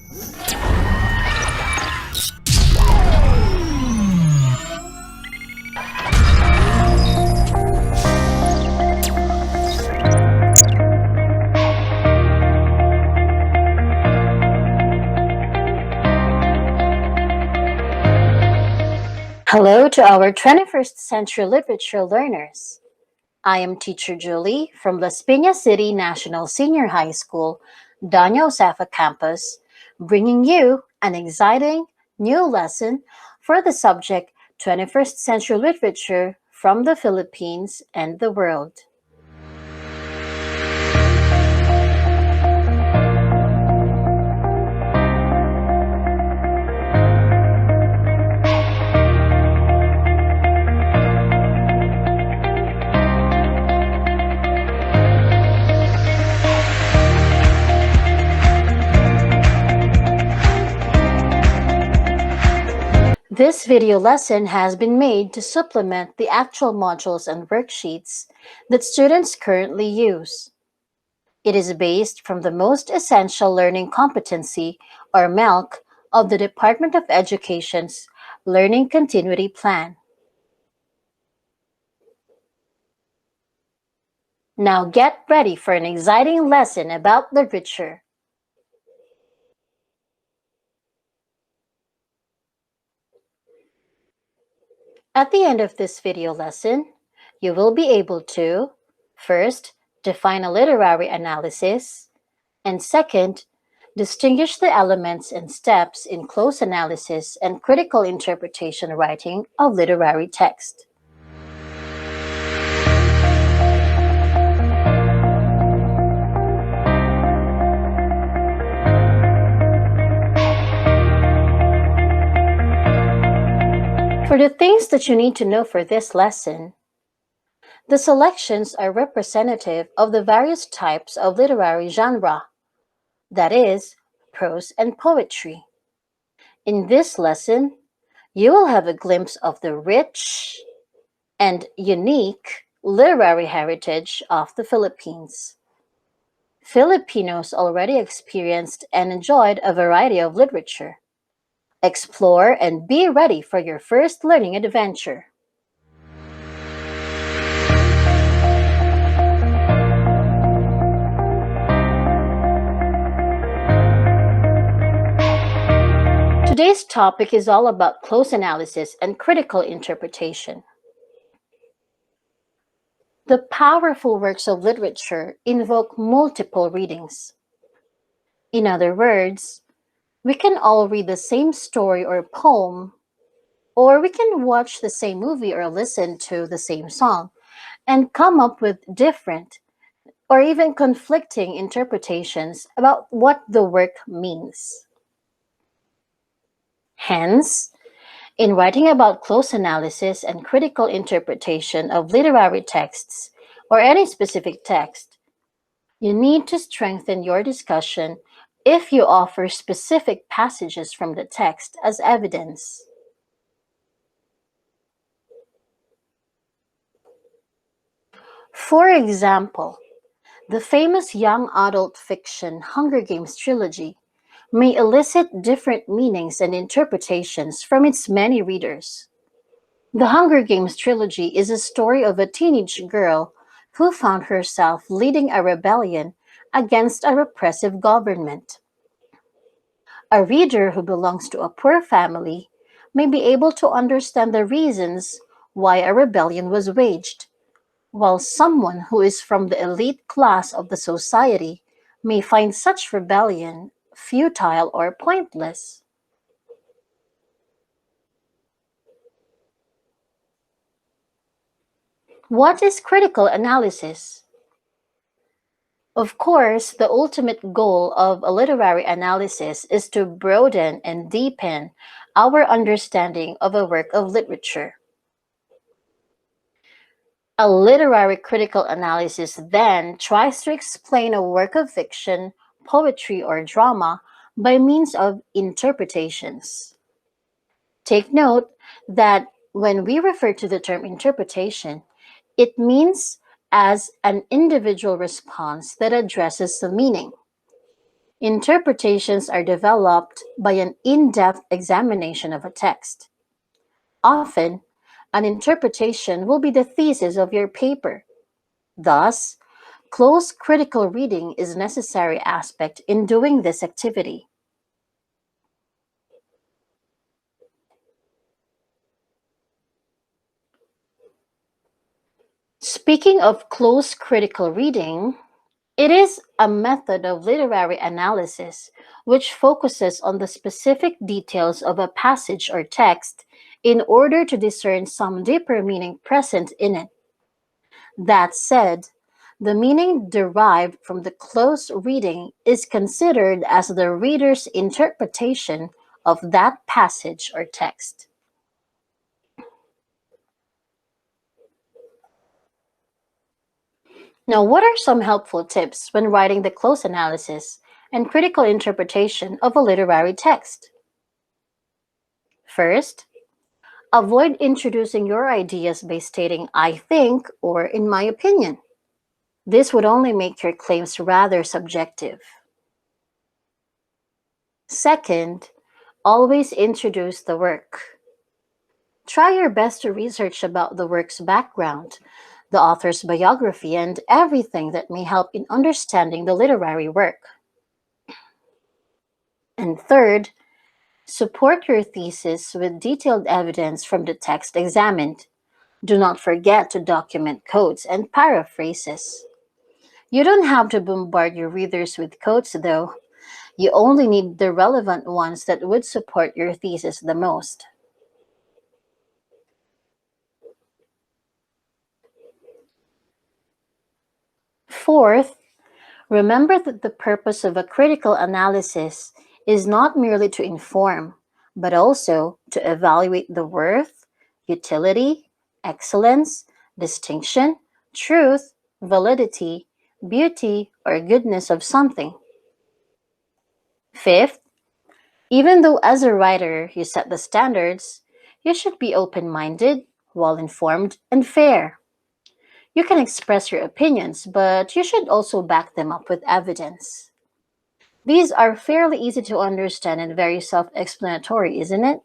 Hello to our 21st century literature learners. I am Teacher Julie from Las Piñas City National Senior High School, Doña Josefa Campus, bringing you an exciting new lesson for the subject 21st century literature from the Philippines and the world. This video lesson has been made to supplement the actual modules and worksheets that students currently use. It is based from the Most Essential Learning Competency, or MELC, of the Department of Education's Learning Continuity Plan. Now get ready for an exciting lesson about literature. At the end of this video lesson, you will be able to, first, define a literary analysis, and second, distinguish the elements and steps in close analysis and critical interpretation writing of literary text. For the things that you need to know for this lesson, the selections are representative of the various types of literary genre, that is, prose and poetry. In this lesson, you will have a glimpse of the rich and unique literary heritage of the Philippines. Filipinos already experienced and enjoyed a variety of literature. Explore and be ready for your first learning adventure. Today's topic is all about close analysis and critical interpretation. The powerful works of literature invoke multiple readings. In other words, we can all read the same story or poem, or we can watch the same movie or listen to the same song and come up with different or even conflicting interpretations about what the work means. Hence, in writing about close analysis and critical interpretation of literary texts or any specific text, you need to strengthen your discussion if you offer specific passages from the text as evidence. For example, the famous young adult fiction Hunger Games trilogy may elicit different meanings and interpretations from its many readers. The Hunger Games trilogy is a story of a teenage girl who found herself leading a rebellion against a repressive government. A reader who belongs to a poor family may be able to understand the reasons why a rebellion was waged, while someone who is from the elite class of the society may find such rebellion futile or pointless. What is critical analysis? Of course, the ultimate goal of a literary analysis is to broaden and deepen our understanding of a work of literature. A literary critical analysis then tries to explain a work of fiction, poetry, or drama by means of interpretations. Take note that when we refer to the term interpretation, it means as an individual response that addresses the meaning. Interpretations are developed by an in-depth examination of a text. Often, an interpretation will be the thesis of your paper. Thus, close critical reading is a necessary aspect in doing this activity. Speaking of close critical reading, it is a method of literary analysis which focuses on the specific details of a passage or text in order to discern some deeper meaning present in it. That said, the meaning derived from the close reading is considered as the reader's interpretation of that passage or text. Now, what are some helpful tips when writing the close analysis and critical interpretation of a literary text? First, avoid introducing your ideas by stating "I think" or "in my opinion." This would only make your claims rather subjective. Second, always introduce the work. Try your best to research about the work's background, the author's biography, and everything that may help in understanding the literary work. And third, support your thesis with detailed evidence from the text examined. Do not forget to document quotes and paraphrases. You don't have to bombard your readers with quotes, though. You only need the relevant ones that would support your thesis the most. Fourth, remember that the purpose of a critical analysis is not merely to inform, but also to evaluate the worth, utility, excellence, distinction, truth, validity, beauty, or goodness of something. Fifth, even though as a writer you set the standards, you should be open-minded, well-informed, and fair. You can express your opinions, but you should also back them up with evidence. These are fairly easy to understand and very self-explanatory, isn't it?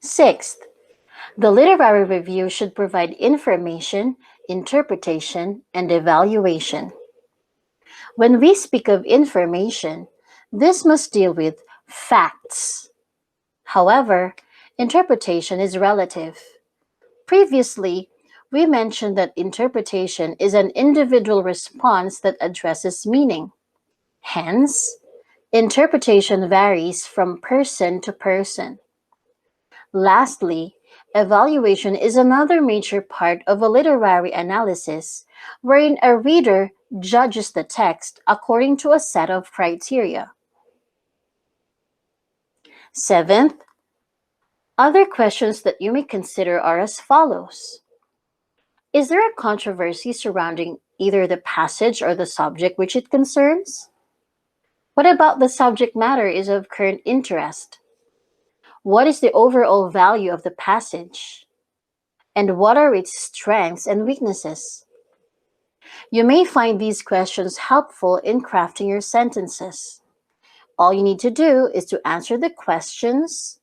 Sixth, the literary review should provide information, interpretation, and evaluation. When we speak of information, this must deal with facts. However, interpretation is relative. Previously, we mentioned that interpretation is an individual response that addresses meaning. Hence, interpretation varies from person to person. Lastly, evaluation is another major part of a literary analysis, wherein a reader judges the text according to a set of criteria. Seventh, other questions that you may consider are as follows. Is there a controversy surrounding either the passage or the subject which it concerns? What about the subject matter is of current interest? What is the overall value of the passage? And what are its strengths and weaknesses? You may find these questions helpful in crafting your sentences. All you need to do is to answer the questions,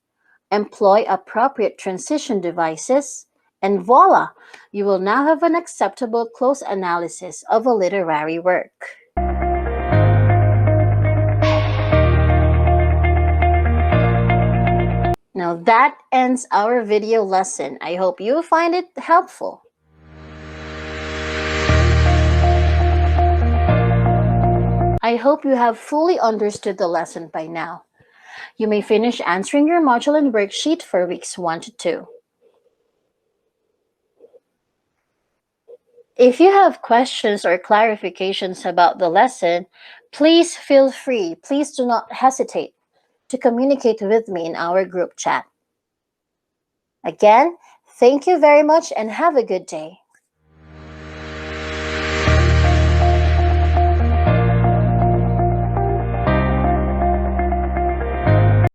employ appropriate transition devices, and voila, you will now have an acceptable close analysis of a literary work. Now that ends our video lesson. I hope you find it helpful. I hope you have fully understood the lesson by now. You may finish answering your module and worksheet for weeks 1 to 2. If you have questions or clarifications about the lesson, please feel free. Please do not hesitate to communicate with me in our group chat. Again, thank you very much and have a good day.